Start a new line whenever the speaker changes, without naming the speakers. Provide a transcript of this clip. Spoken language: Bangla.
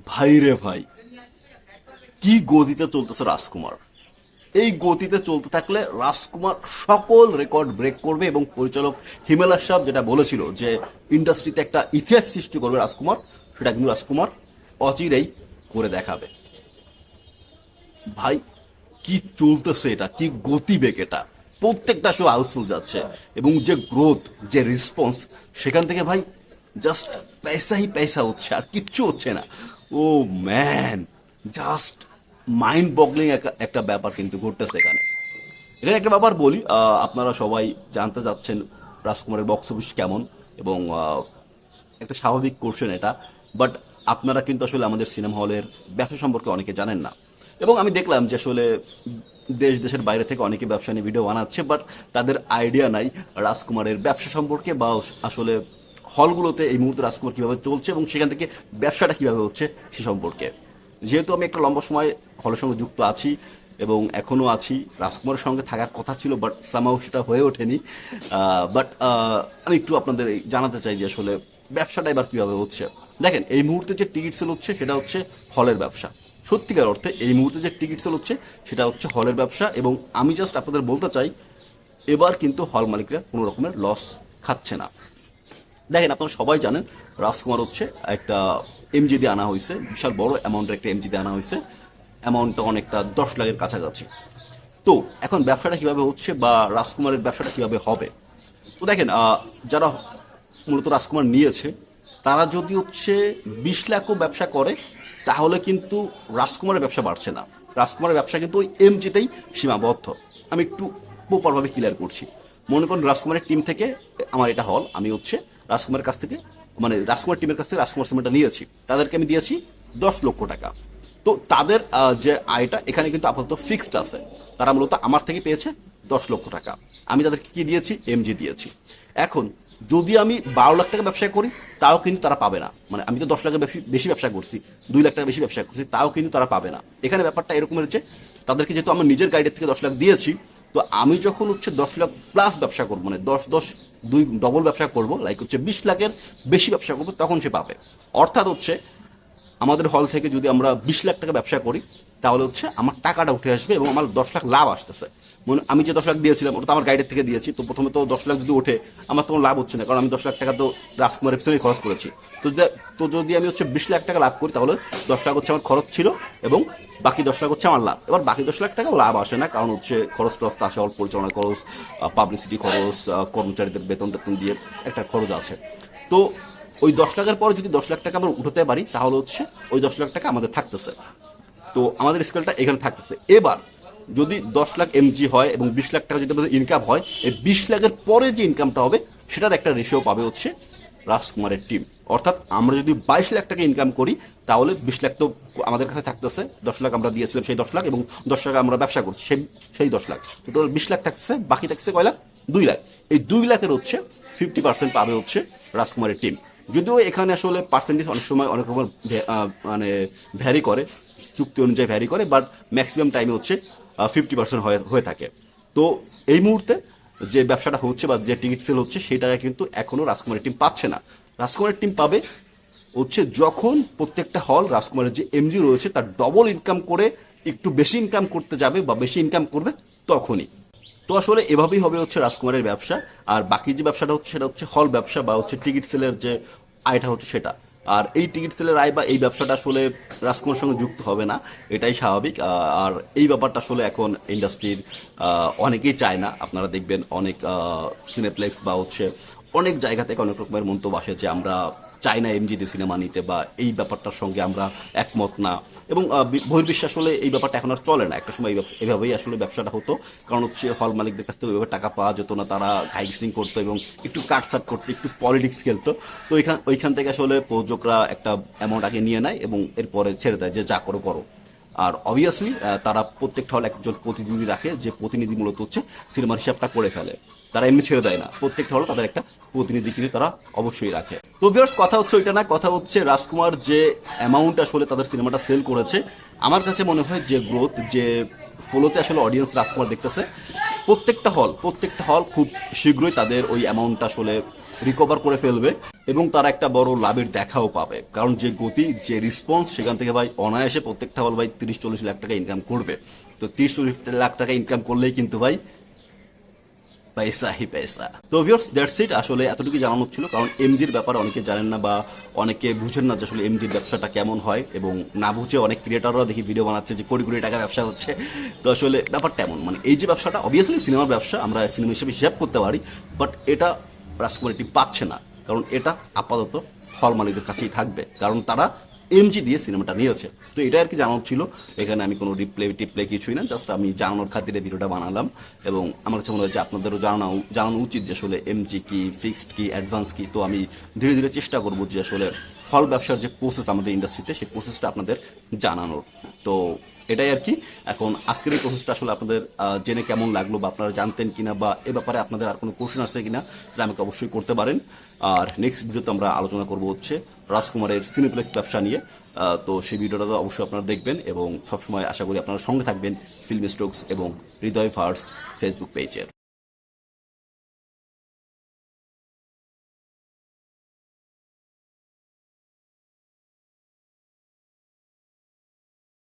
ভাই রে ভাই, কি গতিতে চলতেছে রাজকুমার! এই গতিতে চলতে থাকলে রাজকুমার সকল রেকর্ড ব্রেক করবে এবং পরিচালক হিমেল আশরাফ যেটা বলেছিল যে ইন্ডাস্ট্রিতে একটা ইতিহাস সৃষ্টি করবে রাজকুমার, সেটা কিন্তু রাজকুমার অচিরেই করে দেখাবে। ভাই, কি চলতেছে এটা! কি গতিবেগ এটা! প্রত্যেকটা শো হাউসফুল যাচ্ছে এবং যে গ্রোথ, যে রেসপন্স, সেখান থেকে ভাই জাস্ট পয়সাই পয়সা হচ্ছে, আর কিচ্ছু হচ্ছে না। ও ম্যান, জাস্ট মাইন্ড বগলিং একটা ব্যাপার কিন্তু ঘটতেছে এখানে। এখানে একটা ব্যাপার বলি, আপনারা সবাই জানতে চাচ্ছেন রাজকুমারের বক্স অফিস কেমন, এবং একটা স্বাভাবিক কোশ্চেন এটা। বাট আপনারা কিন্তু আসলে আমাদের সিনেমা হলের ব্যবসা সম্পর্কে অনেকে জানেন না। এবং আমি দেখলাম যে আসলে দেশ দেশের বাইরে থেকে অনেকে ব্যবসা নিয়ে ভিডিও বানাচ্ছে, বাট তাদের আইডিয়া নাই রাজকুমারের ব্যবসা সম্পর্কে, বা আসলে হলগুলোতে এই মুহূর্তে রাজকুমার কীভাবে চলছে এবং সেখান থেকে ব্যবসাটা কীভাবে হচ্ছে সে সম্পর্কে। যেহেতু আমি একটা লম্বা সময় হলের সঙ্গে যুক্ত আছি এবং এখনও আছি, রাজকুমারের সঙ্গে থাকার কথা ছিল বাট সামাও সেটা হয়ে ওঠেনি। বাট আমি একটু আপনাদের জানাতে চাই যে আসলে ব্যবসাটা এবার কীভাবে হচ্ছে। দেখেন, এই মুহূর্তে যে টিকিট সেল হচ্ছে সেটা হচ্ছে হলের ব্যবসা। সত্যিকার অর্থে এই মুহূর্তে যে টিকিট সেল হচ্ছে সেটা হচ্ছে হলের ব্যবসা। এবং আমি জাস্ট আপনাদের বলতে চাই, এবার কিন্তু হল মালিকরা কোনো রকমের লস খাচ্ছে না। দেখেন, আপনারা সবাই জানেন রাজকুমার হচ্ছে একটা এমজি দিয়ে আনা হয়েছে, বিশাল বড় অ্যামাউন্টের একটা এমজি দিয়ে আনা হয়েছে। অ্যামাউন্টটা অনেকটা 10 লাখের কাছাকাছি। তো এখন ব্যবসাটা কীভাবে হচ্ছে বা রাজকুমারের ব্যবসাটা কীভাবে হবে? তো দেখেন, যারা মূলত রাজকুমার নিয়েছে তারা যদি হচ্ছে 20 লাখও ব্যবসা করে, তাহলে কিন্তু রাজকুমারের ব্যবসা বাড়ছে না। রাজকুমারের ব্যবসা কিন্তু ওই এমজিতেই সীমাবদ্ধ। আমি একটু প্রপারভাবে ক্লিয়ার করছি। মনে করুন রাজকুমারের টিম থেকে, আমার এটা হল, আমি হচ্ছে রাজকুমারের কাছ থেকে, মানে রাজকুমার টিমের কাছ থেকে রাজকুমার সিনেমাটা নিয়েছি, তাদেরকে আমি দিয়েছি 10 লক্ষ টাকা। তো তাদের যে আয়টা এখানে কিন্তু আপাতত ফিক্সড আছে। তারা মূলত আমার থেকে পেয়েছে 10 লক্ষ টাকা। আমি তাদেরকে কি দিয়েছি? এমজি দিয়েছি। এখন যদি আমি 12 লাখ টাকা ব্যবসা করি, তাও কিন্তু তারা পাবে না। মানে আমি তো 10 লাখের বেশি ব্যবসা করছি, 2 লাখ টাকা বেশি ব্যবসা করছি, তাও কিন্তু তারা পাবে না। এখানে ব্যাপারটা এরকম হচ্ছে, তাদেরকে যেহেতু আমার নিজের গাইডের থেকে 10 লাখ দিয়েছি, তো আমি যখন হচ্ছে 10 লাখ প্লাস ব্যবসা করবো, মানে 10 10 2 ডবল ব্যবসা করবো, লাইক হচ্ছে 20 লাখের বেশি ব্যবসা করবো, তখন সে পাবে। অর্থাৎ হচ্ছে আমাদের হল থেকে যদি আমরা 20 লাখ টাকা ব্যবসা করি, তাহলে হচ্ছে আমার টাকাটা উঠে আসবে এবং আমার 10 লাখ লাভ আসতেছে। মনে আমি যে 10 লাখ দিয়েছিলাম ওটা তো আমার গাইডের থেকে দিয়েছি, তো প্রথমে তো 10 লাখ যদি ওঠে, আমার তো লাভ হচ্ছে না, কারণ আমি 10 লাখ টাকা তো রাজকুমারের পিছনেই খরচ করেছি। তো যদি আমি হচ্ছে 20 লাখ টাকা লাভ করি, তাহলে 10 লাখ হচ্ছে আমার খরচ ছিল এবং বাকি 10 লাখ হচ্ছে আমার লাভ। এবার বাকি 10 লাখ টাকাও লাভ আসে না, কারণ হচ্ছে খরচ টরচ আসে, অল্প পরিচালনা খরচ, পাবলিসিটি খরচ, কর্মচারীদের বেতন টেতন দিয়ে একটা খরচ আছে। তো ওই 10 লাখের পরে যদি 10 লাখ টাকা আমরা উঠাতে পারি, তাহলে হচ্ছে ওই 10 লাখ টাকা আমাদের থাকতেছে। তো আমাদের স্কেলটা এখানে থাকতেছে। এবার যদি 10 লাখ এমজি হয় এবং 20 লাখ টাকা যদি আমাদের ইনকাম হয়, এই 20 লাখের পরে যে ইনকামটা হবে সেটার একটা রেশিও পাবে হচ্ছে রাজকুমারের টিম। অর্থাৎ আমরা যদি 22 লাখ টাকা ইনকাম করি, তাহলে 20 লাখ তো আমাদের কাছে থাকতেছে। 10 লাখ আমরা দিয়েছিলাম, সেই 10 লাখ, এবং 10 টাকা আমরা ব্যবসা করছি, সেই 10 লাখ, টোটাল 20 লাখ থাকছে। বাকি থাকছে কয় লাখ? 2 লাখ। এই 2 লাখের হচ্ছে 50% পাবে হচ্ছে রাজকুমারের টিম। যদিও এখানে আসলে পার্সেন্টেজ অনেক সময় অনেক রকম মানে ভ্যারি করে, চুক্তি অনুযায়ী ভ্যারি করে, বাট ম্যাক্সিমাম টাইমে হচ্ছে 50% হয়ে থাকে। তো এই মুহূর্তে যে ব্যবসাটা হচ্ছে বা যে টিকিট সেল হচ্ছে, সেই টাকা কিন্তু এখনও রাজকুমারের টিম পাচ্ছে না। রাজকুমারের টিম পাবে হচ্ছে যখন প্রত্যেকটা হল রাজকুমারের যে এমজি রয়েছে তার ডবল ইনকাম করে একটু বেশি ইনকাম করতে যাবে বা বেশি ইনকাম করবে, তখনই। তো আসলে এভাবেই হবে হচ্ছে রাজকুমারের ব্যবসা। আর বাকি যে ব্যবসাটা হচ্ছে সেটা হচ্ছে হল ব্যবসা বা হচ্ছে টিকিট সেলের যে আয়টা হচ্ছে সেটা। আর এই টিকিট সেলের আয় বা এই ব্যবসাটা আসলে রাজকুমারের সঙ্গে যুক্ত হবে না, এটাই স্বাভাবিক। আর এই ব্যাপারটা আসলে এখন ইন্ডাস্ট্রির অনেকেই চায় না। আপনারা দেখবেন অনেক সিনেপ্লেক্স বা হচ্ছে অনেক জায়গা থেকে অনেক রকমের মন্তব্য আসে যে আমরা চাই না এমজিতে সিনেমা নিতে, বা এই ব্যাপারটার সঙ্গে আমরা একমত না। এবং বহির্বিশ্বে আসলে এই ব্যাপারটা এখন আর চলে না। একটা সময় এভাবেই আসলে ব্যবসাটা হতো, কারণ হচ্ছে হল মালিকদের কাছ থেকে ওইভাবে টাকা পাওয়া যেত না, তারা ঘাইসিং করতো এবং একটু কাটসাট করতো, একটু পলিটিক্স খেলতো। তো ওইখান থেকে আসলে প্রযোজকরা একটা অ্যামাউন্ট আগে নিয়ে নেয় এবং এরপরে ছেড়ে দেয় যে যা করো করো। আর অবভিয়াসলি তারা প্রত্যেকটা হল একজন প্রতিনিধি রাখে, যে প্রতিনিধি মূলত হচ্ছে সিনেমার হিসাবটা করে ফেলে। তারা এমনি ছেড়ে দেয় না, প্রত্যেকটা হল তাদের একটা প্রতিনিধি কিন্তু তারা অবশ্যই রাখে। তো ভিউয়ার্স, কথা হচ্ছে ওইটা না, কথা হচ্ছে রাজকুমার যে অ্যামাউন্ট আসলে তাদের সিনেমাটা সেল করেছে, আমার কাছে মনে হয় যে গ্রোথ, যে ফলোতে আসলে অডিয়েন্স রাজকুমার দেখতেছে, প্রত্যেকটা হল খুব শীঘ্রই তাদের ওই অ্যামাউন্টটা আসলে রিকভার করে ফেলবে এবং তারা একটা বড় লাভের দেখাও পাবে, কারণ যে গতি যে রেসপন্স সেখান থেকে ভাই অনায়াসে প্রত্যেকটা হল ভাই 30-40 লাখ টাকা ইনকাম করবে। তো 30-40 লাখ টাকা ইনকাম করলেই কিন্তু ভাই পয়সা হি পয়সা। তো ভিউয়ার্স দ্যাটস ইট, আসলে এতটুকু জানানো ছিল, কারণ এমজির ব্যাপারে অনেকে জানেন না বা অনেকে বুঝেন না যে আসলে এমজির ব্যবসাটা কেমন হয়, এবং না বুঝে অনেক ক্রিয়েটাররাও দেখি ভিডিও বানাচ্ছে যে কোটি কোটি টাকা ব্যবসা হচ্ছে। তো আসলে ব্যাপারটা এমন, মানে এই যে ব্যবসাটা অবভিয়াসলি সিনেমার ব্যবসা, আমরা সিনেমা হিসেবে হিসাব করতে পারি, বাট এটা রাজকুমার এটি পাচ্ছে না, কারণ এটা আপাতত হল মালিকদের কাছেই থাকবে, কারণ তারা এমজি দিয়ে সিনেমাটা নিয়েছে। তো এটা আর কি জানানোর ছিল, এখানে আমি কোনো টিপ্লে কিছুই না, জাস্ট আমি জানানোর খাতিরে ভিডিওটা বানালাম। এবং আমার কাছে মনে হয় যে আপনাদেরও জানানো উচিত যে আসলে এমজি কি, ফিক্সড কি, অ্যাডভান্স কি। তো আমি ধীরে ধীরে চেষ্টা করবো যে আসলে হল ব্যবসার যে প্রসেস আমাদের ইন্ডাস্ট্রিতে, সেই প্রসেসটা আপনাদের জানানোর। তো এটাই আর কি। এখন আজকের এই প্রসেসটা আসলে আপনাদের জেনে কেমন লাগলো, বা আপনারা জানতেন কিনা, বা এ ব্যাপারে আপনাদের আর কোনো কোশ্চেন আছে কিনা, সেটা আমাকে অবশ্যই করতে পারেন। আর নেক্সট ভিডিওতে আমরা আলোচনা করবো হচ্ছে রাজকুমারের সিনেপ্লেক্স ব্যবসা নিয়ে। তো সেই ভিডিওটা তো অবশ্যই আপনারা দেখবেন, এবং সবসময় আশা করি আপনারা সঙ্গে থাকবেন ফিল্ম স্ট্রোকস এবং হৃদয় ফার্স ফেসবুক পেজের।